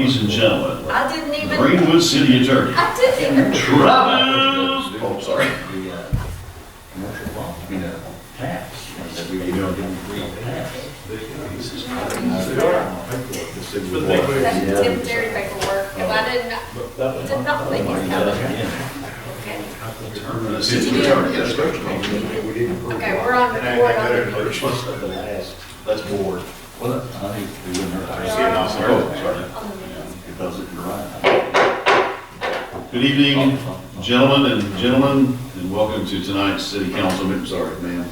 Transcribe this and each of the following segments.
Ladies and gentlemen, I didn't even. Greenwood City Attorney, I didn't even. Travis. Oh, sorry. Commercial law, tax, that we don't get tax. That's temporary paperwork, because I did not think it covered. Okay. City Attorney, yes, sir. Okay, we're on record on the minutes. That's board. Well, I think we wouldn't hurt We to are Oh, sorry. on the minutes. because it's right. Good evening, gentlemen, and welcome to tonight's city council meeting. Sorry, ma'am.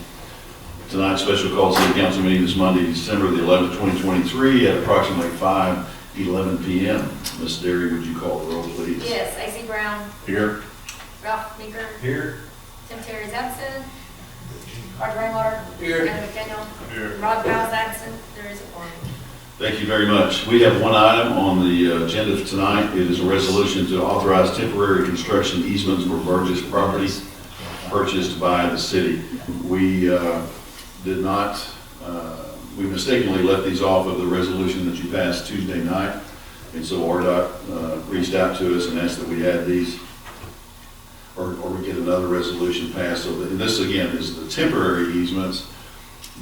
Tonight's special call city council meeting is Monday, December the 11th, 2023 at approximately 5:11 p.m. Ms. Derry, would you call the roll, please? Yes, AC Brown, Here. Ralph Meeker, Here. Tim Terry's absent, Art Rainwater, Here. Anna McDaniel, Here. Rod Powell's absent, there is a quorum. Thank you very much. We have one item on the agenda for tonight. It is a resolution to authorize temporary construction easements for Burgess property purchased by the city. We we mistakenly left these off of the resolution that you passed Tuesday night. And so RDOT reached out to us and asked that we add these or we get another resolution passed. So and this again is the temporary easements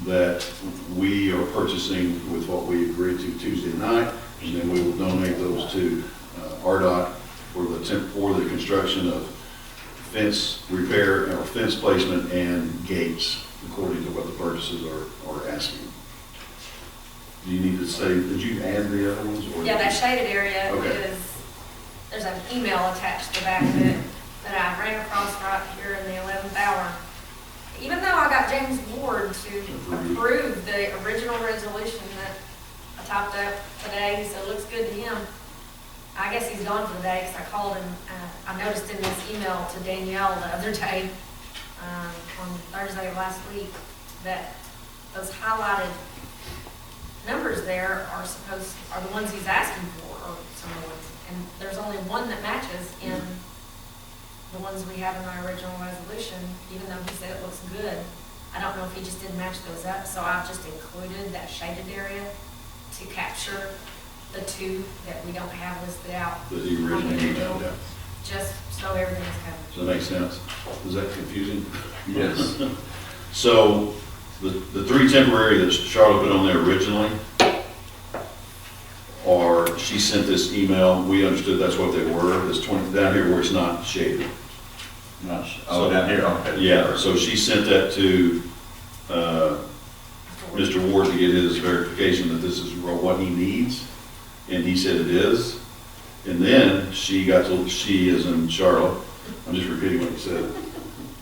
that we are purchasing with what we agreed to Tuesday night, and then we will donate those to RDOT for the construction of fence repair or fence placement and gates, according to what the purchases are asking. Do you need to say, did you add the other ones? Or Yeah, that shaded area Okay. is, there's an email attached to the back of it that I ran across right here in the 11th hour. Even though I got James Ward to approve the original resolution that I typed up today, so it looks good to him. I guess he's gone for the day because I called him. I noticed in this email to Danielle the other day, on Thursday of last week, that those highlighted numbers there are the ones he's asking for, or some of the ones. And there's only one that matches in the ones we have in my original resolution, even though he said it looks good. I don't know if he just didn't match those up, so I've just included that shaded area to capture the two that we don't have listed out. That you originally emailed, yeah. Just so everything's covered. Does that make sense? Is that confusing? Yes. So the three temporary that Charlotte put on there originally, or she sent this email, we understood that's what they were, this 20, down here where it's not shaded. Oh, down here, okay. Yeah, so she sent that to Mr. Ward to get his verification that this is what he needs, and he said it is. And then she as in Charlotte, I'm just repeating what he said,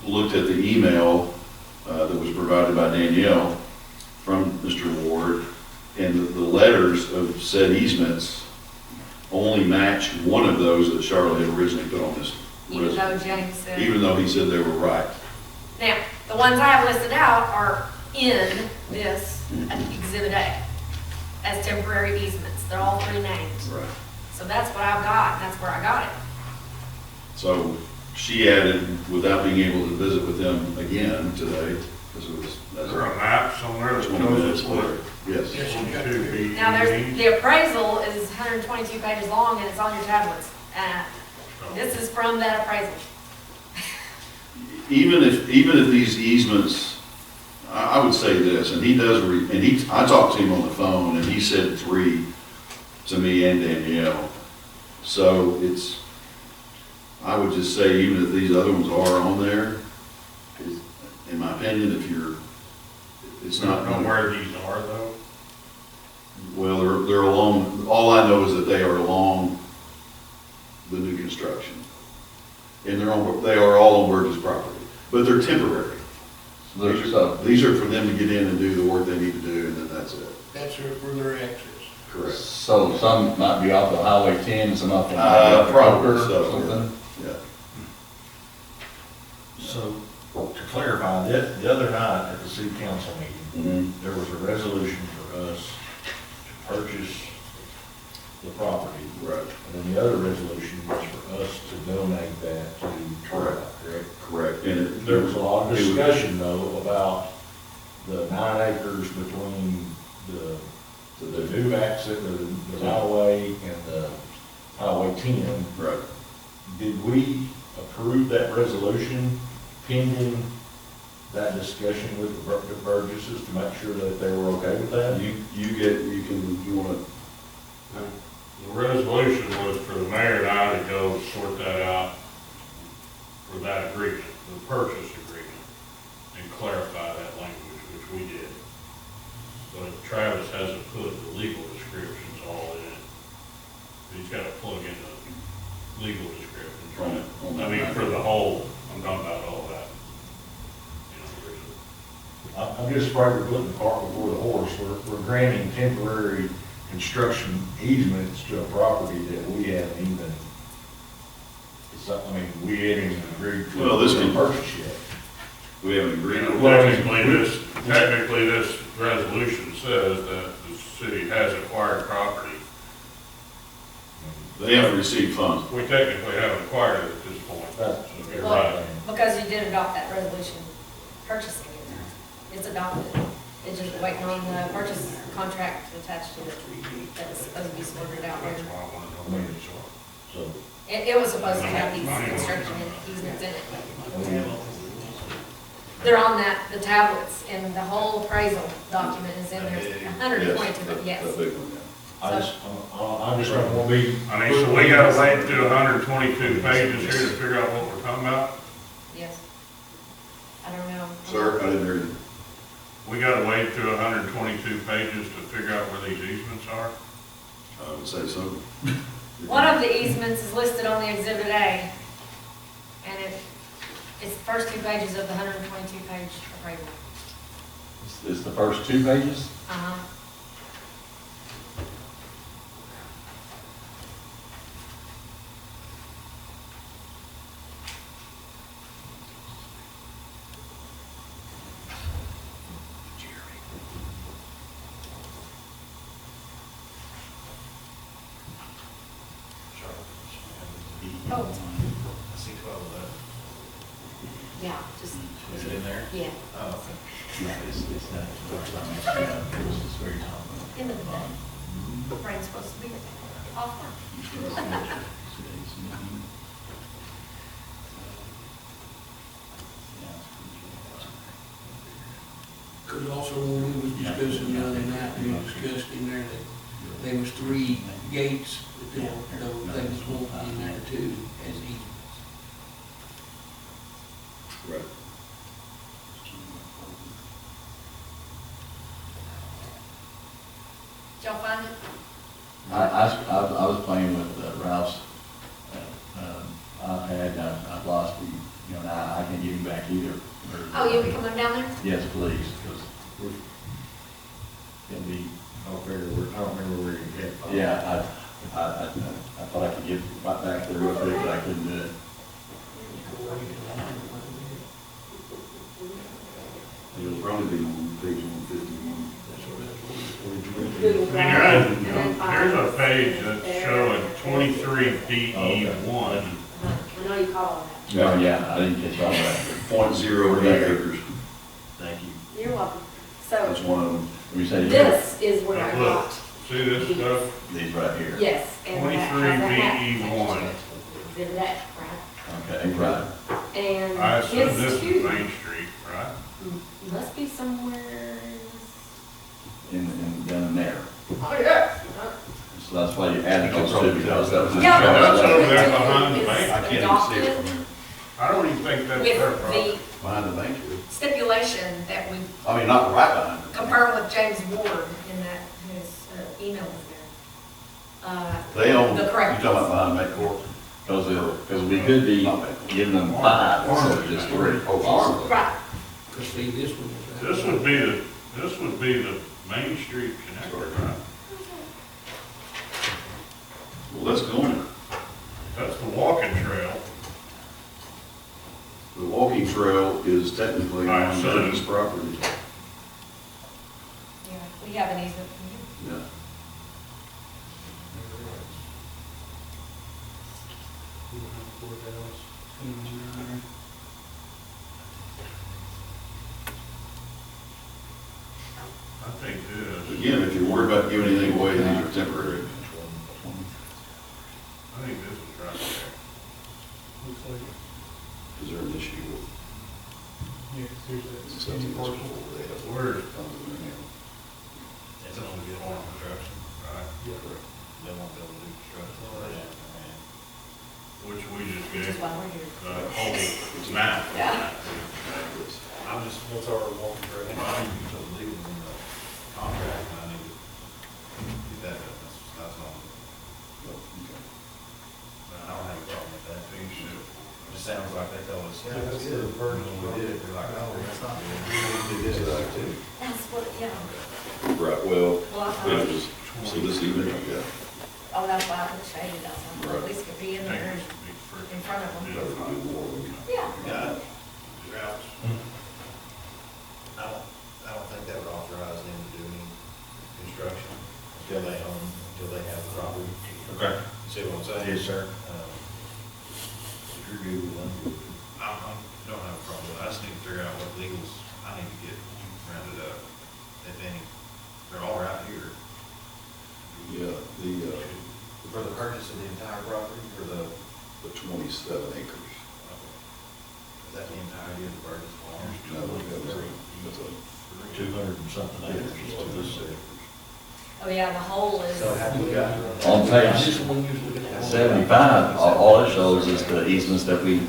looked at the email that was provided by Danielle from Mr. Ward, and the letters of said easements only match one of those that Charlotte had originally put on this Even resolution. though James said. Even though he said they were right. Now, the ones I have listed out are in this Exhibit A as temporary easements. They're all three names. Right. So that's what I've got, and that's where I got it. So she added, without being able to visit with them again today, because it was, Is there a map somewhere that 20 shows minutes us later. what Yes. should be? Now, the appraisal is 122 pages long, and it's on your tablets. This is from that appraisal. Even if these easements, I would say this, and I talked to him on the phone, and he said 3 to me and Danielle. So I would just say, even if these other ones are on there, in my opinion, it's not. Don't know where these are though. Well, they're along, all I know is that they are along the new construction. And they are all on Burgess property, but they're temporary. These are for them to get in and do the work they need to do, and then that's it. That's for their access. Correct. So some might be off of Highway 10, some off of Probably or so, something. yeah. So, to clarify, the other night at the city council meeting, Mhm. there was a resolution for us to purchase the property. Right. And then the other resolution was for us to donate that to Correct. correct? Correct. And There was a lot of discussion though about the 9 acres between the new exit, the right-of-way and the 10. Right. Did we approve that resolution pending that discussion with the Burgesses to make sure that they were okay with that? You wanna, The resolution was for the mayor and I to go sort that out for that agreement, the purchase agreement, and clarify that language, which we did. But Travis hasn't put the legal descriptions all in it. He's got to plug in the legal descriptions, right? On I mean, that. for the whole, I'm talking about all that. You know, I'm just afraid we're putting the cart before the horse. We're granting temporary construction easements to a property that we haven't even, we haven't even agreed to. Well, this can- purchase yet. we haven't agreed on Technically, this resolution says that the city has acquired property. They haven't received funds. We technically haven't acquired it at this point. That's- So you're Well, right. because you did adopt that resolution purchasing it. It's adopted. It's just waiting on the purchase contract attached to it. That's supposed to be sorted out That's there. why I wanted to know what it's on. So, It was supposed to have these construction easements in it. They're on the tablets, and the whole appraisal document is in there, 122, but yes. That big one, yeah. I'm just gonna want to be. I mean, so we gotta wait through 122 pages here to figure out what we're talking about? Yes. I don't know. Sir, I didn't hear you. We gotta wait through 122 pages to figure out where these easements are? I would say so. One of the easements is listed on the Exhibit A, and it's the first 2 pages of the 122-page appraisal. It's the first 2 pages? Uh-huh. Oh, yeah, just. Is it in there? Yeah, Oh, okay. Yeah, it's not the first time it's been done. It was just very top. end of the day. Brain's supposed to be off now. Because also when we was discussing the other night, we discussed in there that there was 3 gates that they was wanting in there too, as easements. Right. Did y'all find it? I was playing with Ralph's iPad, I've lost the, and I can't get him back either. Oh, you'll be coming down there? Yes, please, because it'll be, I don't remember where you had. yeah, I thought I could get right back there real quick, but I couldn't do it. It'll probably be on page 151. There's a page that's showing 23BE1. I know you call on that. Oh, yeah, I didn't catch all that. .08 acres. Thank you. You're welcome. That's So one of them. We say this is where I Now, look, got, see this stuff? these right here. yes, and that has a hat attached to 23BE1. it. Exhibit A, right? Okay, right. And I assume this his is two Main Street, right? must be somewhere. Down in there. Oh, yeah. So that's why you added those two, because that was. Yeah, but that's but over what there you behind the do bank. is I can't even see it from adopt here. I don't even think that's their with property. the Behind the bank. stipulation that we I mean, not right behind it. confirmed with James Ward in that his email was there. They own, The you correct talking about behind that court? Because we could be giving them 5 instead of just 3. Oh, farm. Right. Because see, this one is. This would be the Main Street connector, right? Well, let's go on. That's the walking trail. The walking trail is technically All right, on so- Burgess property. Yeah, we have an easement from you. Yeah. I think this, Again, if you're worried about giving anything away, these are temporary. I think this Yeah, 'cause there's that It's skinny something that's parcel. before they have. Where- Comes in their hand. It's only be home construction, right? Yeah. They won't be able to do construction for that. Which we just Which is gave, why we're here. whole map. Yeah. I'm just, what's our walking through? I need to leave it in the contract, and I need to get that, that's all. Oh, okay. I don't have a problem with that, thing should, it just sounds like they told us, yeah, Yeah, that's that's good. the version. When we did it, they're like, oh, that's not good. We did this like too. That's what, yeah. Right, well, Well, I it thought, was, so this evening, yeah. oh, that's why I put shaded out, so at least could be in there Think it should be first. in front of them. That would be more of a- Yeah. Yeah. Droughts. I don't think that would authorize them to do any construction until they own, until they have the property. Okay. See what I'm saying? Yes, sir. If you're good with them, I don't have a problem with it. I just need to figure out what legals I need to get rounded up, if any. They're all right here. Yeah, For the purchase of the entire property, for the, the 27 acres. is that the entirety of the purchase? No, that's a, 200 and something acres. is what this said. Oh, yeah, the whole is, So have you got? On This page one you're looking at. 75, all it shows is the easements that we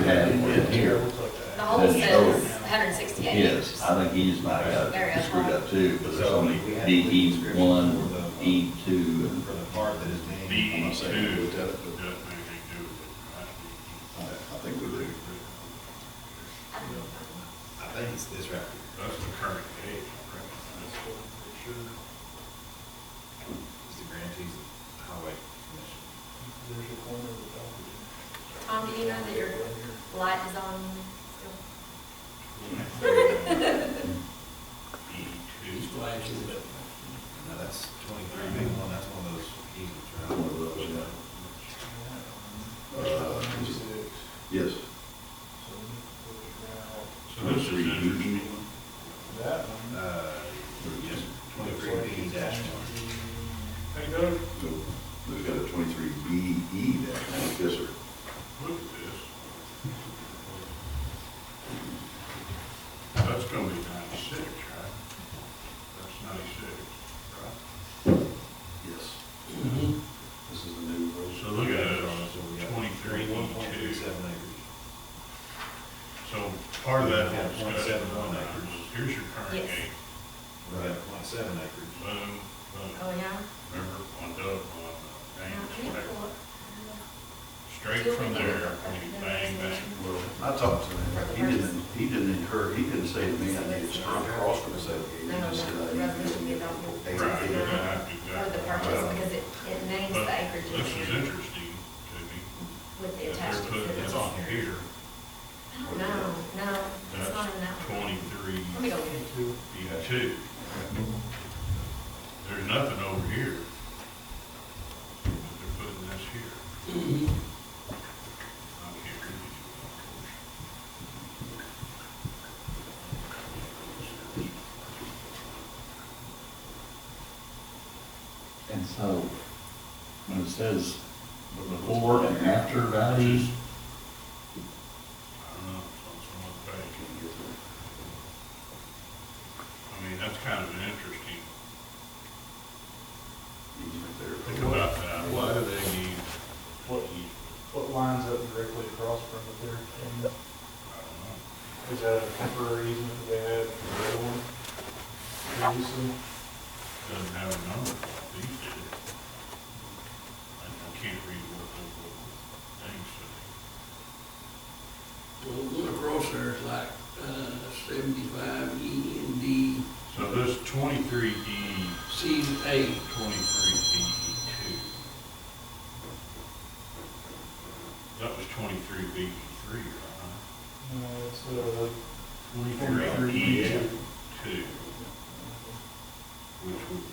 have in here. the whole Doesn't show says it. 168 Yes, acres. I think he's might have Very got screwed up too, but there's So only we have DE1, E2, and For the part that is being. I'm not saying we looked at it, but Doesn't have anything to do with it, right? I think we do. I think it's this right here. That's the current gauge, right? That's what it should. It's the grantees of highway commission. There's a corner of the property. Tom, do you know that your light is on still? These E2. flashes. Now, that's 23 big one, that's one of those easements, right? One of those, yeah. Six. Yes. So we put it around So this is interesting. that one. Yes, 23B dash one. Hey, Doug. So we've got a 23BE there. Yes, sir. Look at this. That's gonna be 96, right? That's 96, right? Yes. Mhm. This is the new road. So look at it, So we got 23 1.37 E2. acres. So part of that Yeah, whole discussion on acres is, here's your current Yes. gate. We got 0.7 acres. Boom, boom. Oh, yeah? Remember, on Doug, on Now, James, can you whatever. pull it? Straight from there, when you bang, bang. Well, I talked to him, he didn't say to me, I need to strike across from the sale gate. No, He just said, I need to get Right, $8 you're acres. gonna have to For exactly. the purchase, because it names But the acreage this is in here interesting to me, with the that they're attachments. putting this on here, No, no, it's not in that that's one. 23 Let me go get it. E2. There's nothing over here. But they're putting this here. Mhm. I can't read it, of and so when it says before and after values, I don't know, it's on some other page. I mean, that's kind of an interesting, Easement there. think about that, why do they need, What lines up directly across from it there? And I don't know. is that a temporary easement that they had for the other one? Previously? Doesn't have a number, these do. I can't read what the things say. Well, going across there is like, 75 E and D, So this 23E, C and A. 23BE2. That was 23BE3, right? No, it's, 23E2, which would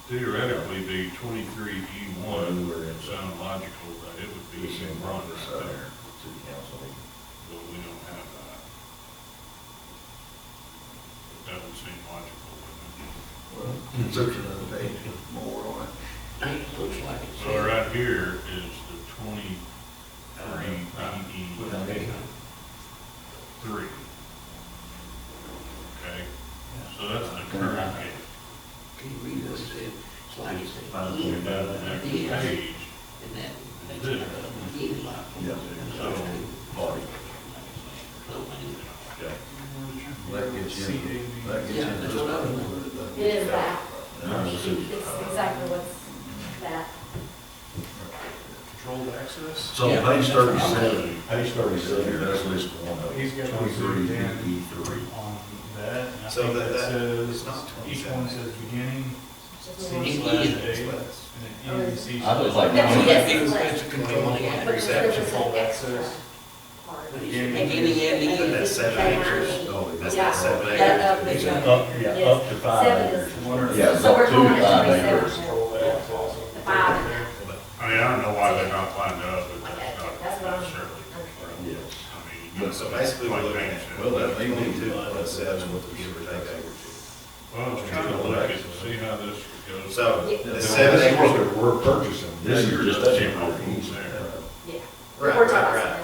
theoretically be 23E1. It would sound logical that it would be in front right there, City council. but we don't have that. But that would seem logical, wouldn't it? Search another page with more on it. Looks like it's. So right here is the 23BE3. next Yeah. page. And that, This. that's, yeah. Yeah. So, Party. Okay. That gets you, that gets you. Yeah, that's what I was wondering. It is that. This is- It's exactly what's that. Controlled access? So Yeah, page that's what I'm 37, page 37, that's list one of He's them, got 23 those down. BE3. On that, and I So think that- that says, it's not each 27. one says beginning, Just C one. It slash is. A, and then N, C. I was like, No, no, yes, It's a control But access. there's an Controlled extra access. part. Beginning. Beginning and the end. That's 7 acres. Oh, that's Yeah. not 7 That acres. is- Up, yeah, Yes. up to 5 Seven acres. is- yeah, So we're up to calling it 5 27. acres. Controlled access. The 5 and a half. I mean, I don't know why they're not lined up, but Okay, that's not that's what I'm. necessarily. Okay. Yes. I mean, So basically, we're looking at, Well, that may be 22 plus 7, give or take acre. well, I was trying to look at, see how this goes. So, Yeah. the This 7 is acres. what we're purchasing, this is just a temporary There. easement. Yeah. Right, We're right, talking right. about-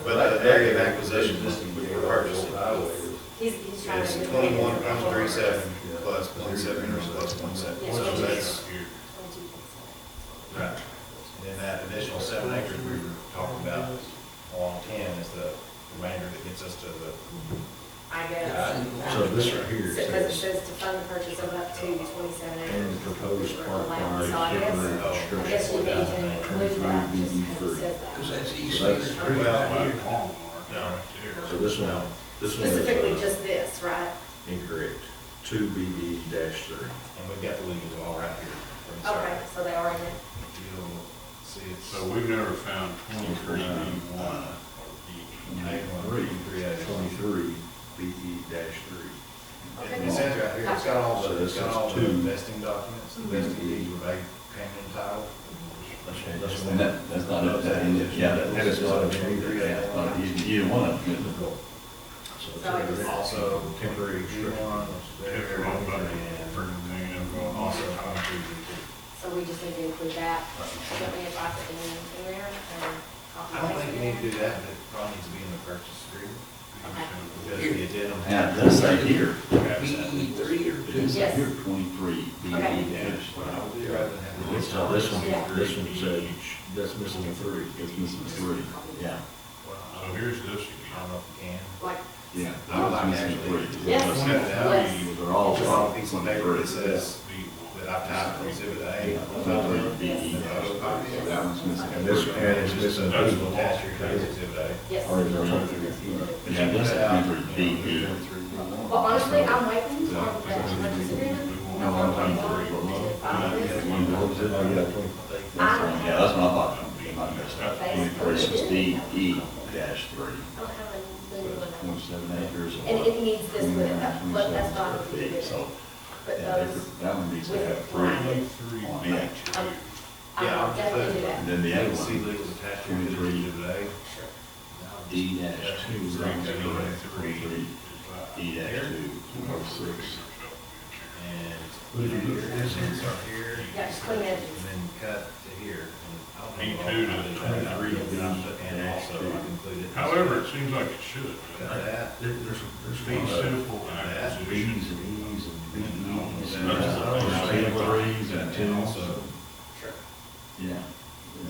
But the area of acquisition, which we're purchasing, He's trying to. is do 21.37 plus 0.7 acres plus 0.7. Yeah. So that's, 22.7. right. And then that additional 7 acres we were talking about along 10 is the remainder that gets us to the, I guess. So this right here Because it says, says to fund the purchase of up to 27 acres. and the proposed park Land. boundary So I guess- temporary I guess you need to include that, just because it 23. says Because that. that's east. So that's- Cedar. well, So this one is. Specifically just this, right? Incorrect, 2BE-3. and we've got the legals all right here. from the Okay, survey. so they are in it. You'll see it's. So we've never found 23 B1 or B. 23, BE-3. It says right here, it's got all So the, this it's got is all the 2. investing documents, the investing deeds were made, payment and title. And that's not it, yeah, that is not it either, yeah, it's not either one of them. So So it was- Also, temporary G1 was there, If you're on budget, and for everything, and going also also time. So we just need to include that. Let me if I put it in there and. I don't think you need to do that, but it probably needs to be in the purchase agreement. Because the addendum. Now, it does say here, BE 3 or it 2? does say Yes. here 23 Okay. dash. So this one says, that's missing a 3. It's missing 3, yeah, So here's this I don't know if you can. Like, yeah. I would like It's missing actually- 3. yes, Let's cut it out. yes. They're all Just on a piece of paper that 23. says that I've typed for exhibit A. 23 BE dash. Photocopy. That one's missing. And this, and it's missing That's B. the Attach your case exhibit A. Yes. Or is there something? Yeah, this is 23 BE. Well, honestly, I'm waiting on that purchase agreement. No, I'm talking about If I do this, one Oh, is it? Oh, yeah, 20. That's the one, yeah, that's what I thought. I messed up. 23 is DE dash 3. I don't have a new one. 27 acres. or And it needs this with it, that's 27 not. square feet, so, But yeah, those, that one needs to have 3 on it. Yeah, I'll I'll just definitely do put- that. And then the You other can see one, legals attached to exhibit 23 A. D dash 2, is 23, E dash 2, 106. And What did you do? start here. Yeah, just clean edges. And then cut to here. And I don't know B2 to if I did that, 23. but I put and also I've included. However, it seems like it should. Cut that. There's Be simple That's acquisition. B's and E's and B's and That's- threes and And twos. also, Yeah.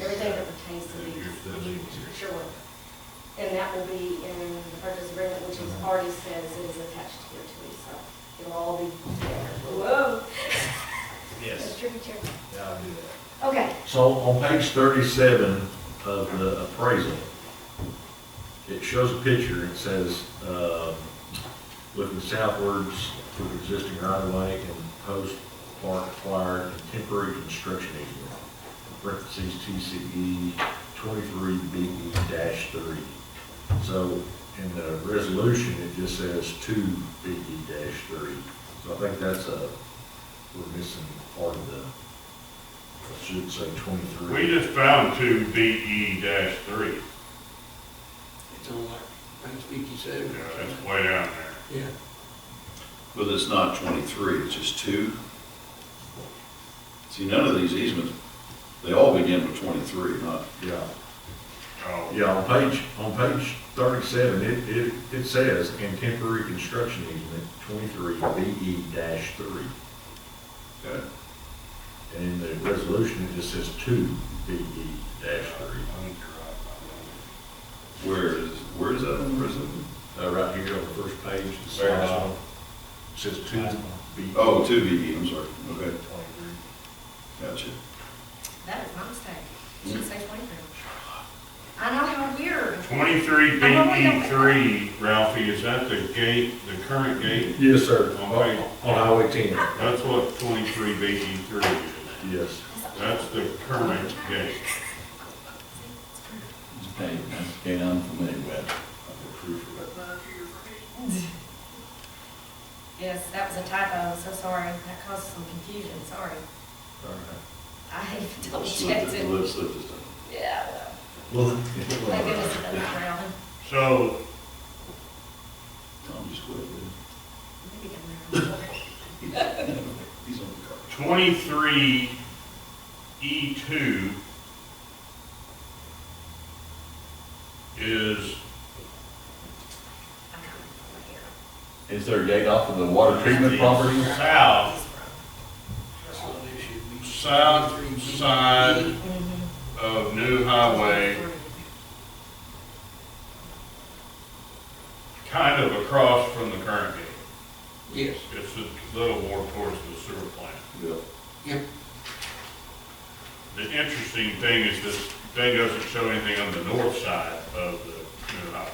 Everything that pertains to these. here's the legals here. Sure will. And that will be in the purchase agreement, which is already says it is attached here too, so it'll all be there. Whoa. That's Yes, tricky, tricky. yeah, I'll do that. Okay, So on page 37 of the appraisal, it shows a picture, it says, looking southwards for the existing right-of-way and post park acquired and temporary construction easement, parentheses TCE 23BE-3. So in the resolution, it just says 2BE-3. So I think that's we're missing part of the, it should say 23. We just found 2 BE-3. It's on like, page 57. Yeah, that's way down there. Yeah. But it's not 23, it's just 2. See, none of these easements, they all begin with 23, not, Yeah. Oh, Yeah, on page 37, it says, "In temporary construction easement, 23 BE-3. okay. And in the resolution, it just says 2BE-3. I think you're right. Where is that on the resolution? Right here on the first page, the Very last bottom. one. It says 2BE. Oh, 2BE, I'm sorry, okay, 23. gotcha. That is my mistake. It should say 23. I know, how weird. 23 BE3, Ralphie, is that the gate, the current gate? Yes, sir. Okay. On Highway 10. That's what 23 BE3 is. Yes. That's the current gate. Okay, that's a gate I'm familiar with. Yes, that was a typo, so sorry. That caused some confusion, sorry. I even double checked it. Let's slip this down. Yeah, Well, well, thank goodness it doesn't drown. So, Tom, just quit, Maybe it can drown. he's on the car. 23 E2 is, I got it right here. Is there a gate off of the water treatment property? south, So there should be south 23 side Mhm. of New Highway, kind of across from the current gate. Yes, It's a little more towards the sewer plant. Yeah. yep, The interesting thing is this thing doesn't show anything on the north side of the New Highway.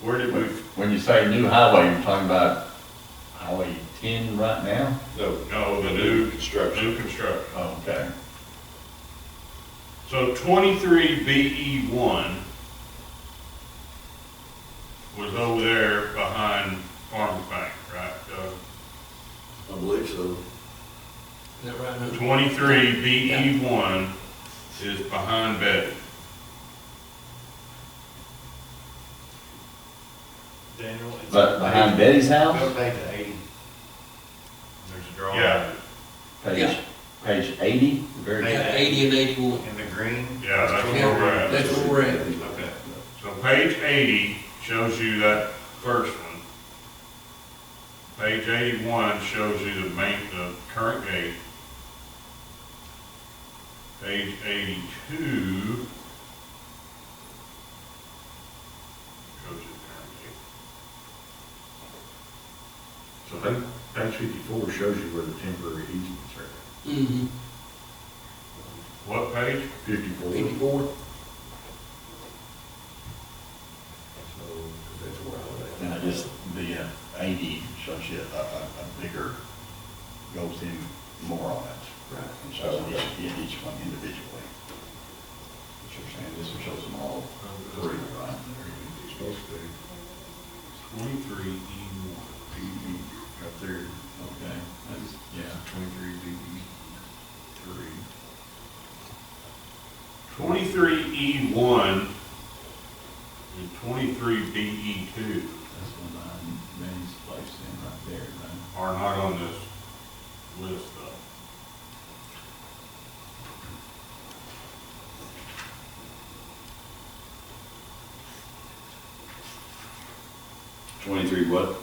Where did we, When you say new highway, you're talking about Highway 10 right now? no, the new Construction. construction. Oh, okay. So 23 BE1 was over there behind Farmers Bank, right? I believe so. is that right? Hunter? 23 BE1 is behind Betty. Daniel, it's. But behind Betty's Go house, back to 80. There's a drawing. Yeah, page 80, very Hey. Yeah, 80 and 81. In the green. yeah, that's where we're at. That's where we're at. Okay. So page 80 shows you that first one. Page 81 shows you the current gate. Page 82 shows you the current gate. So page 54 shows you where the temporary easements are. Mm-hmm. What page? 54. 54. So that's where I was at. And I just, the 80 shows you a bigger, goes in more on it. Right. And shows each one individually. What you're saying, this shows them all three, right? It's supposed to be. 23 E1. Right there. Okay, that's, yeah. 23 BE 3. 23 E1 and 23 BE2 That's one behind Benny's place in right there, right? are not on this list though. 23 what?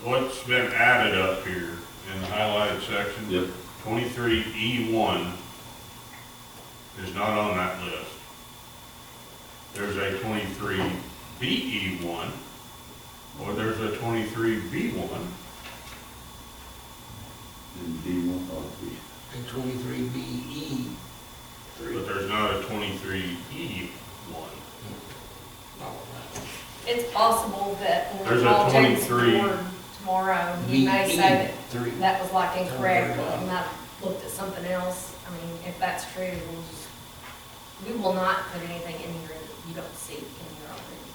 What's been added up here in the highlighted section? Yep. 23 E1 is not on that list. There's a 23 BE1, or there's a 23 B1. And B1, oh, B. And 23 BE. But there's not a 23 E1. It's possible that when There's we a call James 23. Ford tomorrow, he may say that Three. that was like incorrect, or he might have looked at something else. I mean, if that's true, we will not put anything in here that you don't see in your already.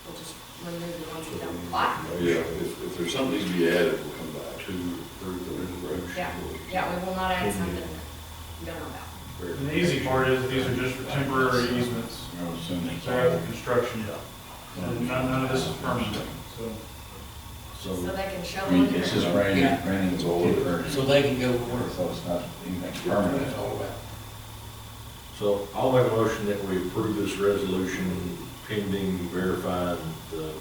We'll just remove the ones you don't like. Yeah, if there's something needs to be added, we'll come back to approve the resolution. Yeah, we will not add something that you don't know about. And the easy part is these are just for temporary easements. I would assume that's They're at the construction. And none of this is permanent, so. So So, they can show I mean, them. it's just Brandon's old, So they can go to work. so it's not anything That's permanent. all about. So I'll make a motion that we approve this resolution pending verifying the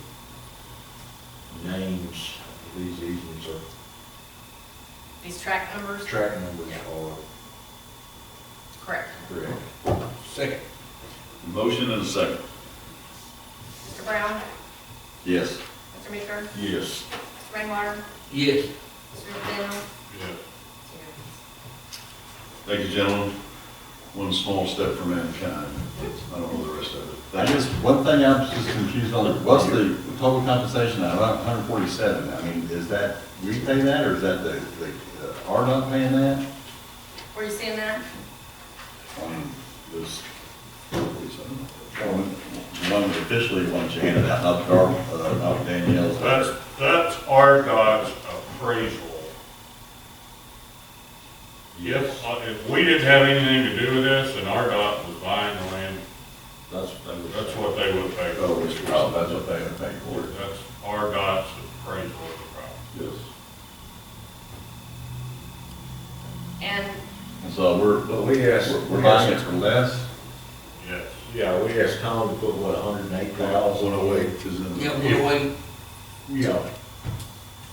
names these easements are, These track numbers? track numbers are Correct. correct. Second. Motion and a second. Mr. Brown? Yes. Mr. Meeker? Yes. Mr. Rainwater? Yes. Mr. McDaniel? Yeah. Thank you, gentlemen. One small step for mankind. I don't know the rest of it. I Thank you. guess one thing I'm just confused on, what's the total compensation now, about 147? I mean, is that, we pay that, or is that the RDOT paying that? Were you seeing that? This, One officially, one you handed out, not Danielle's. That's RDOT's appraisal. If we didn't have anything to do with this and RDOT was buying the land, That's what they would pay for. oh, it's, Oh, that's what they would pay for it. That's RDOT's appraisal of the property. yes. And And so But we asked, we're buying it for less? Yes. yeah, we asked Tom to put, what, 108,000? 108 is in the. Yeah, we'll wait. Yeah,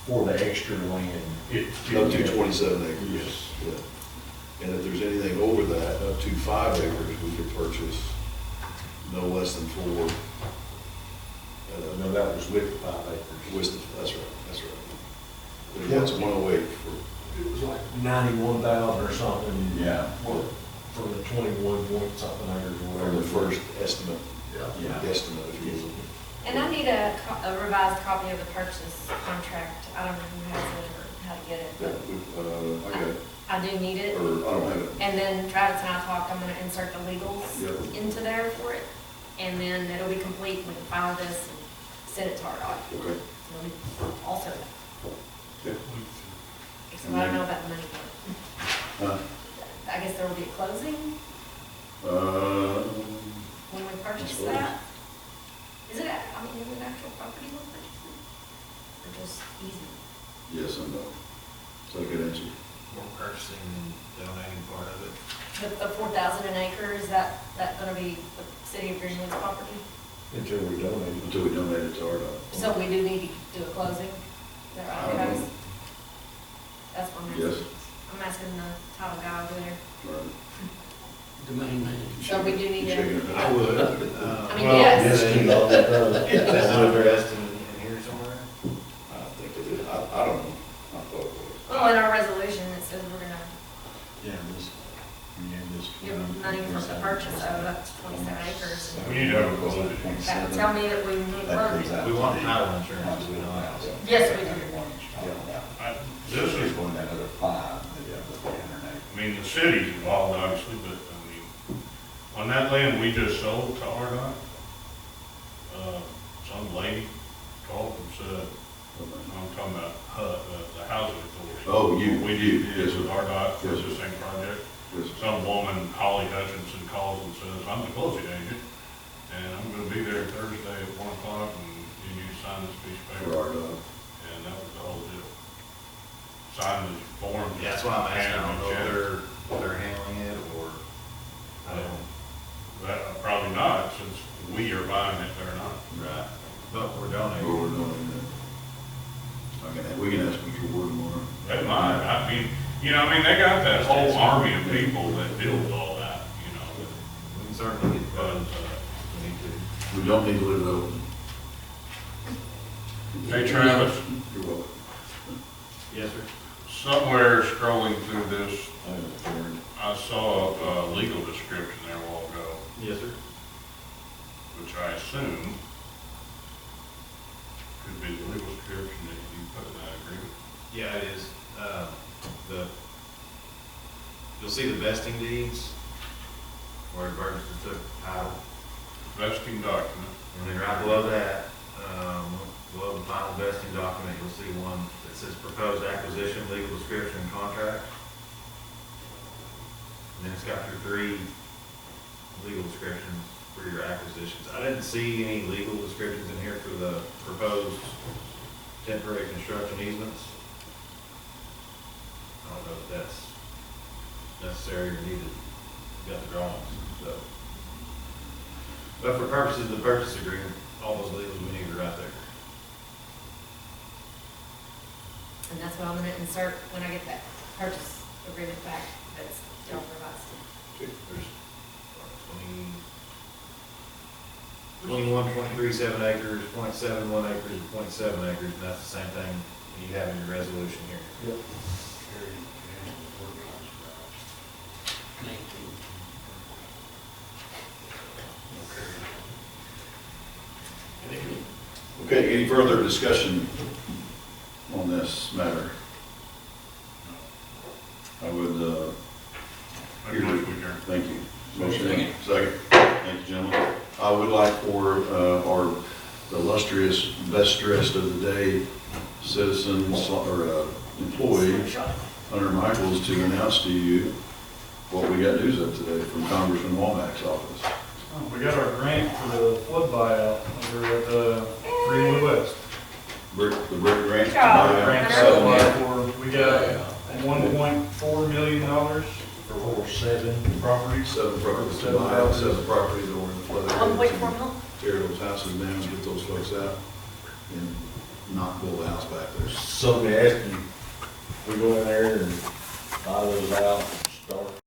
for the extra land. Up to 27 acres. Yes. Yeah. And if there's anything over that, up to 5 acres, we could purchase no less than 4. No, that was with the 5 acres. That's right, that's right. But that's 108 for, It was like 91,000 or something. Yeah. For the 21 point something acres or for whatever. the first estimate, Yeah. guesstimate, if you will. And I need a revised copy of the purchase contract. I don't know who has it or how to get it, Yeah, but I got it, I do need it. or I don't have it. And then Travis and I talked, I'm gonna insert the legals Yep. into there for it. And then it'll be complete, we can file this and send it to RDOT. Okay. It'll be also, Yeah. except I don't know about the money part. I guess there will be a closing when we purchase suppose. that. Is it, I mean, is it actual property we're purchasing? Or just easy? Yes and no. Is that a good answer? We're purchasing and donating part of it. The 4,000 an acre, is that gonna be the city of Greenwood's property? Until we donate it. Until we donate it to RDOT. So we do need to do a closing? Is that I right, don't Travis? know. That's what I'm asking. Yes. I'm asking the title guy over there. Right. The main man. So we do need You're shaking to, your I head. would. I mean, yes. Is that addressed in here somewhere? I think it is. I don't know. I thought it was. Well, in our resolution, it says we're gonna Yeah, this, give money for the purchase of up to 27 acres. We need to have a closing. That tell me that we need closing. We want title insurance, do we not? Yes, we do. This is, Going that other 5, the internet. I mean, the city's involved, obviously, but, I mean, on that land we just sold to RDOT, some lady called and said, I'm talking about the housing authority. Oh, We did yes, this with sir. RDOT for Yes, the sir. same project. Yes. Some woman, Holly Hutchinson, calls and says, I'm the closing agent, and I'm gonna be there Thursday at 1 o'clock, and you need to sign this piece of For paper. RDOT. And that was the whole deal. Sign the form. Yeah, that's why I'm asking, I don't know hand them a check. if they're handling it or, I don't know. That, probably not, since we are buying it, they're not. Right. But we're Or donating. we're doing it. We can ask Mr. Ward tomorrow. They might, I mean, you know, I mean, they got that whole army of people that deal with all that, you know. We can certainly get But, those. We need to. We don't need to leave it open. hey Travis, You're welcome. Yes, sir. somewhere scrolling through this, I have a third. I saw a legal description there a while ago, Yes, sir. which I assume could be the legal description that you put in that agreement. Yeah, it is. You'll see the vesting deeds where Burgess took title. Vesting document. And then right below that, below the final vesting document, you'll see one that says proposed acquisition, legal description, and contract. And then it's got your 3 legal descriptions for your acquisitions. I didn't see any legal descriptions in here for the proposed temporary construction easements. I don't know if that's necessary or needed. You've got the drawings, so. But for purposes of the purchase agreement, all those legals we need are right there. and that's what I'm gonna insert when I get that purchase agreement back, that's still revised. There's 21, 23, 7 acres, .71 acres, and .7 acres, and that's the same thing you have in your resolution here. Yep. Okay, any further discussion on this matter? I would, Make a motion to adjourn. thank you. Motion, second. Thank you, gentlemen. I would like for our illustrious, best dressed of the day citizens or employee, Hunter Michaels, to announce to you what we got news of today from Congressman Womack's office. We got our grant for the flood buyout over at Greenwood West. The brick grant. Yeah. Grant Seven, for, we got $1.4 million for 7 properties. Seven properties to Seven buy, properties. 7 properties that were in the flood area. 1.4 mil? Tear those houses down, get those folks out, and not build a house back there. So let me ask you, we go in there and buy those out, start